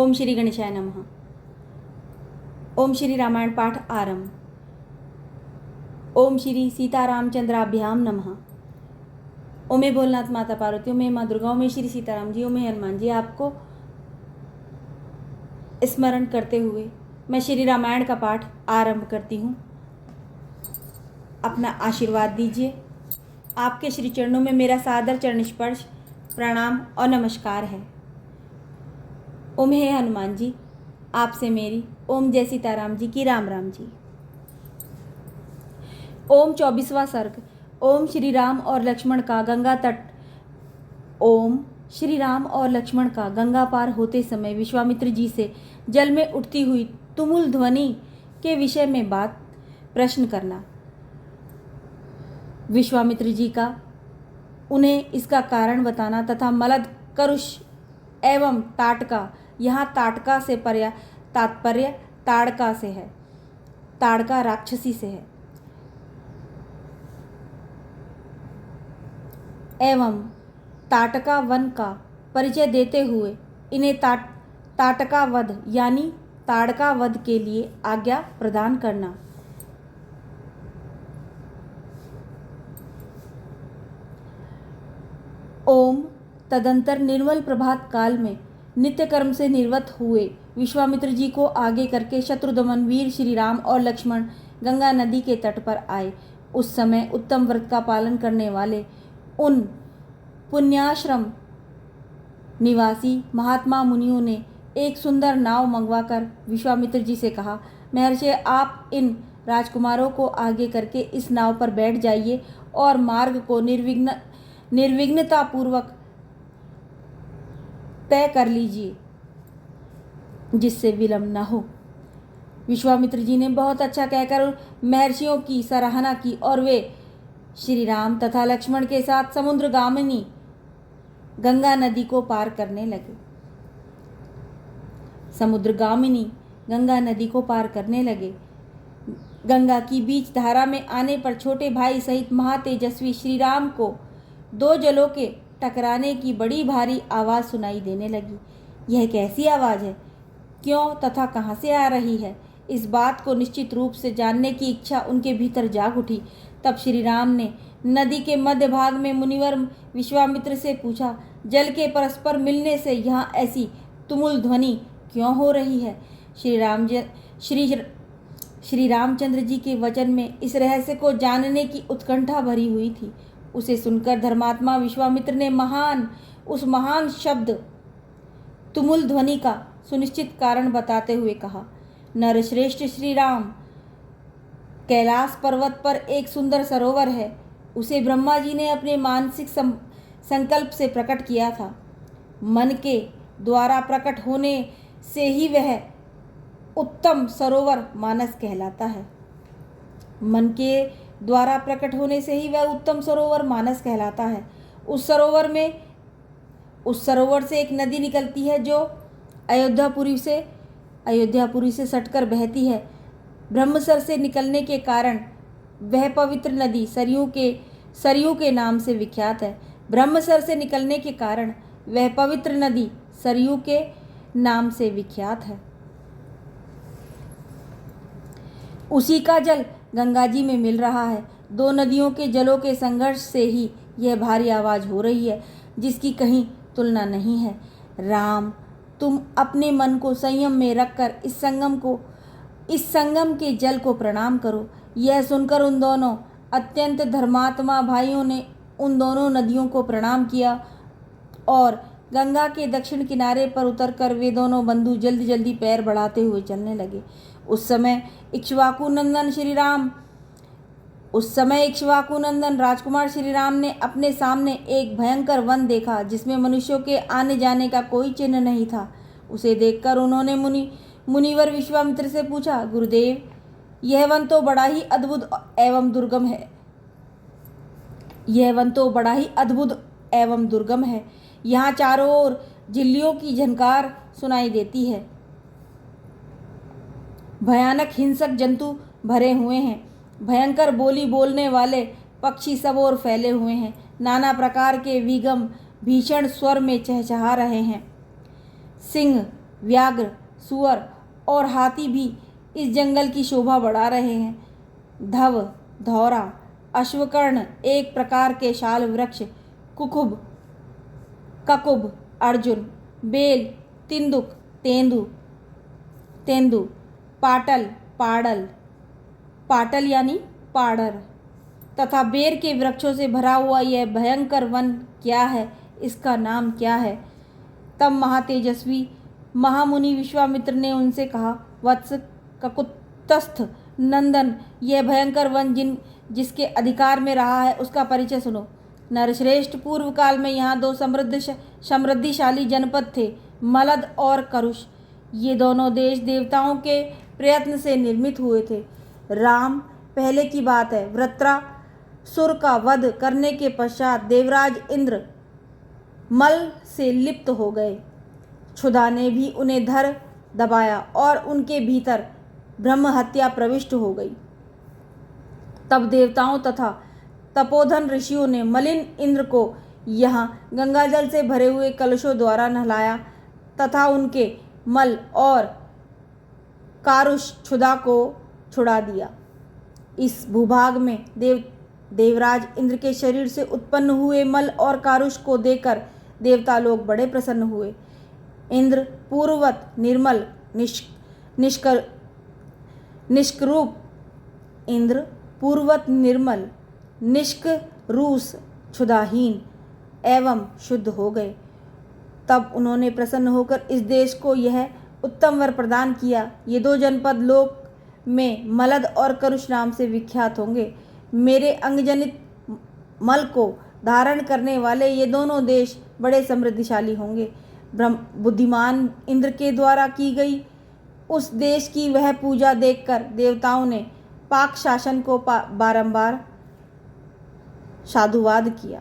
ओम श्री गणेशाय नमः। ओम श्री रामायण पाठ आरंभ। ओम श्री सीतारामचंद्राभ्याम नमः। ओमे भोलनाथ माता पार्वती, ओमे माँ दुर्गा, ओमे श्री सीताराम जी, ओमे हनुमान जी। आपको स्मरण करते हुए मैं श्री रामायण का पाठ आरंभ करती हूँ। अपना आशीर्वाद दीजिए। आपके श्री चरणों में मेरा सादर चरण स्पर्श, प्रणाम और नमस्कार है। ओम हे हनुमान जी, आपसे मेरी ओम जय सीताराम जी की राम राम जी। ओम 24वां सर्ग। ओम श्री राम और लक्ष्मण का गंगा तट। ओम श्री राम और लक्ष्मण का गंगा पार होते समय विश्वामित्र जी से जल में उठती हुई तुमुल ध्वनि के विषय में बात प्रश्न करना। विश्वामित्र जी का उन्हें इसका कारण बताना तथा मलद, करुष एवं ताटका, यहाँ ताटका से तात्पर्य ताड़का से है, ताड़का राक्षसी से है, एवं ताटका वन का परिचय देते हुए इन्हें ताटका वध यानी ताड़का वध के लिए आज्ञा प्रदान करना। ओम तदंतर निर्मल प्रभात काल में नित्य कर्म से निर्वत हुए विश्वामित्र जी को आगे करके शत्रुदमन वीर श्री राम और लक्ष्मण गंगा नदी के तट पर आए। उस समय उत्तम व्रत का पालन करने वाले उन पुण्याश्रम निवासी महात्मा मुनियों ने एक सुंदर नाव मंगवाकर विश्वामित्र जी से कहा, महर्षि आप इन राजकुमारों को आगे करके इस नाव पर बैठ जाइए और मार्ग को निर्विघ्नता पूर्वक तय कर लीजिए, जिससे विलंब न हो। विश्वामित्र जी ने बहुत अच्छा कहकर महर्षियों की सराहना की और वे श्री राम तथा लक्ष्मण के साथ समुद्रगामिनी गंगा नदी को पार करने लगे। समुद्रगामिनी गंगा नदी को पार करने लगे। गंगा की बीच धारा में आने पर छोटे भाई सहित महातेजस्वी श्री राम को दो जलों के टकराने की बड़ी भारी आवाज़ सुनाई देने लगी। यह कैसी आवाज़ है, क्यों तथा कहाँ से आ रही है, इस बात को निश्चित रूप से जानने की इच्छा उनके भीतर जाग उठी। तब श्री राम ने नदी के मध्य भाग में मुनिवर विश्वामित्र से पूछा, जल के परस्पर मिलने से यहाँ ऐसी तुमुल ध्वनि क्यों हो रही है। श्री रामचंद्र जी के वचन में इस रहस्य को जानने की उत्कंठा भरी हुई थी। उसे सुनकर धर्मात्मा विश्वामित्र ने उस महान शब्द तुमुल ध्वनि का सुनिश्चित कारण बताते हुए कहा, नरश्रेष्ठ श्री राम, कैलाश पर्वत पर एक सुंदर सरोवर है। उसे ब्रह्मा जी ने अपने मानसिक संकल्प से प्रकट किया था। मन के द्वारा प्रकट होने से ही वह उत्तम सरोवर मानस कहलाता है। मन के द्वारा प्रकट होने से ही वह उत्तम सरोवर मानस कहलाता है। उस सरोवर से एक नदी निकलती है जो अयोध्यापुरी से सटकर बहती है। ब्रह्मसर से निकलने के कारण वह पवित्र नदी सरयू के नाम से विख्यात है। ब्रह्मसर से निकलने के कारण वह पवित्र नदी सरयू के नाम से विख्यात है। उसी का जल गंगा जी में मिल रहा है। दो नदियों के जलों के संघर्ष से ही यह भारी आवाज़ हो रही है, जिसकी कहीं तुलना नहीं है। राम, तुम अपने मन को संयम में रखकर इस संगम के जल को प्रणाम करो। यह सुनकर उन दोनों अत्यंत धर्मात्मा भाइयों ने उन दोनों नदियों को प्रणाम किया और गंगा के दक्षिण किनारे पर उतरकर वे दोनों बंधु जल्दी जल्दी पैर बढ़ाते हुए चलने लगे। उस समय इक्ष्वाकु नंदन राजकुमार श्री राम ने अपने सामने एक भयंकर वन देखा, जिसमें मनुष्यों के आने जाने का कोई चिन्ह नहीं था। उसे देखकर उन्होंने मुनिवर विश्वामित्र से पूछा, गुरुदेव, यह वन तो बड़ा ही अद्भुत एवं दुर्गम है। यहाँ चारों ओर झिल्लियों की झनकार सुनाई देती है। भयानक हिंसक जंतु भरे हुए हैं। भयंकर बोली बोलने वाले पक्षी सब ओर फैले हुए हैं। नाना प्रकार के विगम भीषण स्वर में चहचहा रहे हैं। सिंह व्याघ्र, सुअर और हाथी भी इस जंगल की शोभा बढ़ा रहे हैं। धव, धौरा, अश्वकर्ण एक प्रकार के शाल वृक्ष, कुकुब, ककुब, अर्जुन, बेल, तिंदुक, तेंदु, पाटल, पाड़ल, पाटल यानी पाड़र तथा बेर के वृक्षों से भरा हुआ यह भयंकर वन क्या है, इसका नाम क्या है? तब महातेजस्वी महामुनि विश्वामित्र ने उनसे कहा, वत्स ककुत्स्थस्थ नंदन, यह भयंकर वन जिसके अधिकार में रहा है उसका परिचय सुनो। नरश्रेष्ठ, पूर्व काल में यहाँ दो समृद्धिशाली जनपद थे, मलद और करुष। ये दोनों देश देवताओं के प्रयत्न से निर्मित हुए थे। राम, पहले की बात है, वृत्रासुर का वध करने के पश्चात देवराज इंद्र मल से लिप्त हो गए। क्षुधा ने भी उन्हें धर दबाया और उनके भीतर ब्रह्म हत्या प्रविष्ट हो गई। तब देवताओं तथा तपोधन ऋषियों ने मलिन इंद्र को यहाँ गंगाजल से भरे हुए कलशों द्वारा नहलाया तथा उनके मल और कारुष क्षुधा को छुड़ा दिया। इस भूभाग में देवराज इंद्र के शरीर से उत्पन्न हुए मल और कारुष को देखकर देवता लोग बड़े प्रसन्न हुए। इंद्र पूर्ववत निर्मल निष्करूष क्षुधाहीन एवं शुद्ध हो गए। तब उन्होंने प्रसन्न होकर इस देश को यह उत्तम वर प्रदान किया। ये दो जनपद लोक में मलद और करुष नाम से विख्यात होंगे। मेरे अंगजनित मल को धारण करने वाले ये दोनों देश बड़े समृद्धिशाली होंगे। बुद्धिमान इंद्र के द्वारा की गई उस देश की वह पूजा देखकर देवताओं ने पाक शासन को बारंबार साधुवाद किया।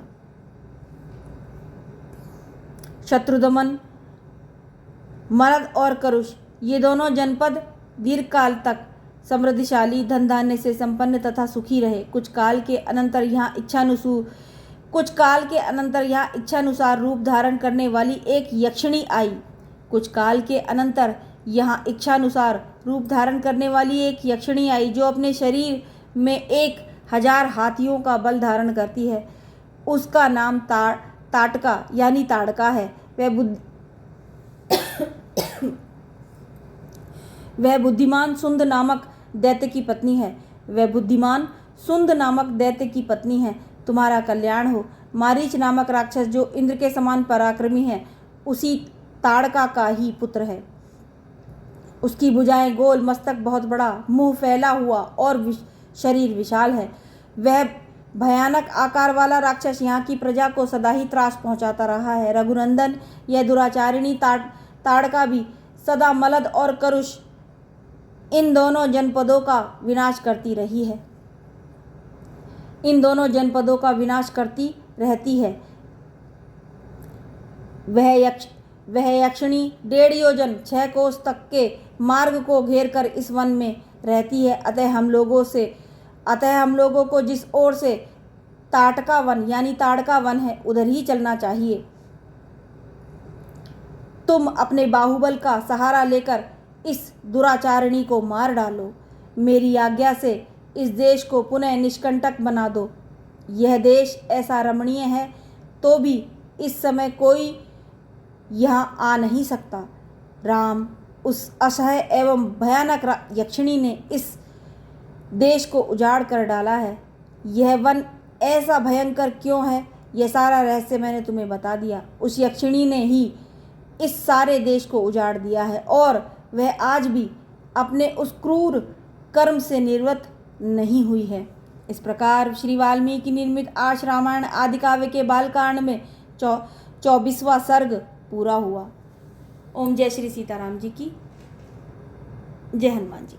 शत्रुदमन, मलद और करुष ये दोनों जनपद दीर्घकाल तक समृद्धिशाली, धन धान्य से संपन्न तथा सुखी रहे। कुछ काल के अनंतर यहाँ इच्छानुसार रूप धारण करने वाली एक यक्षिणी आई जो अपने शरीर में 1000 हाथियों का बल धारण करती है। उसका नाम ताटका यानी ताड़का है। वह बुद्धिमान सुंद नामक दैत्य की पत्नी है। तुम्हारा कल्याण हो। मारीच नामक राक्षस जो इंद्र के समान पराक्रमी है, उसी ताड़का का ही पुत्र है। उसकी भुजाएं गोल, मस्तक बहुत बड़ा, मुंह फैला हुआ और शरीर विशाल है। वह भयानक आकार वाला राक्षस यहाँ की प्रजा को सदा ही त्रास पहुँचाता रहा है। रघुनंदन, यह दुराचारिणी ताड़का भी सदा मलद और करुष इन दोनों जनपदों का विनाश करती रहती है। वह यक्षिणी 1.5 योजन 6 कोस तक के मार्ग को घेर कर इस वन में रहती है। अतः हम लोगों को जिस ओर से ताड़का वन है उधर ही चलना चाहिए। तुम अपने बाहुबल का सहारा लेकर इस दुराचारिणी को मार डालो। मेरी आज्ञा से इस देश को पुनः निष्कंटक बना दो। यह देश ऐसा रमणीय है तो भी इस समय कोई यहाँ आ नहीं सकता। राम, उस असह्य एवं भयानक यक्षिणी ने इस देश को उजाड़ कर डाला है। यह वन ऐसा भयंकर क्यों है, यह सारा रहस्य मैंने तुम्हें बता दिया। उस यक्षिणी ने ही इस सारे देश को उजाड़ दिया है और वह आज भी अपने उस क्रूर कर्म से निवृत्त नहीं हुई है। इस प्रकार श्री वाल्मीकि निर्मित आर्ष रामायण आदि काव्य के बालकांड में 24वां सर्ग पूरा हुआ। ओम जय श्री सीताराम जी की जय, हनुमान जी।